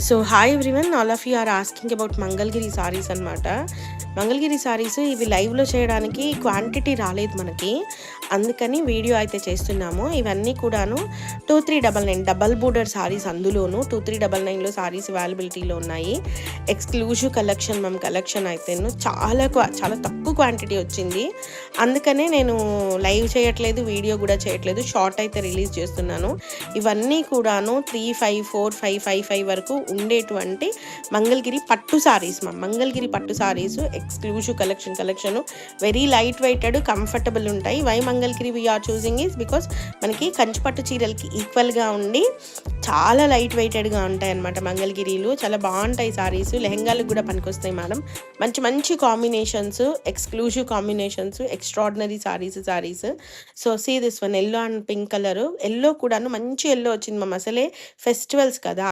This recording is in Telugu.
So hi everyone, all of you are asking about Mangalagiri saris అనమాట. మంగళగిరి సారీస్ ఇవి లైవ్లో చేయడానికి క్వాంటిటీ రాలేదు మనకి, అందుకని వీడియో అయితే చేస్తున్నాము. ఇవన్నీ కూడాను 2399 డబల్ బోర్డర్ సారీస్, అందులోను 2399లో సారీస్ అవైలబిలిటీలో ఉన్నాయి. Exclusive collection ma'am. కలెక్షన్ అయితే చాలా తక్కువ క్వాంటిటీ వచ్చింది, అందుకనే నేను లైవ్ చేయట్లేదు, వీడియో కూడా చేయట్లేదు, షార్ట్ అయితే రిలీజ్ చేస్తున్నాను. ఇవన్నీ కూడాను 354555 వరకు ఉండేటువంటి మంగళగిరి పట్టు సారీస్ మ్యామ్. మంగళగిరి పట్టు saris exclusive collection very light weighted, comfortable ఉంటాయి. Why Mangalagiri we are choosing is because మనకి కంచిపట్టు చీరలకి ఈక్వల్గా ఉండి చాలా లైట్ వెయిటెడ్గా ఉంటాయి అన్నమాట. మంగళగిరిలు చాలా బాగుంటాయి సారీస్, లెహంగాలకు కూడా పనికొస్తాయి మేడం. మంచి మంచి combinations, exclusive combinations, extraordinary saris. So see this one, yellow and pink colour. Yellow కూడాను మంచి ఎల్లో వచ్చింది మ్యామ్. అసలే ఫెస్టివల్స్ కదా,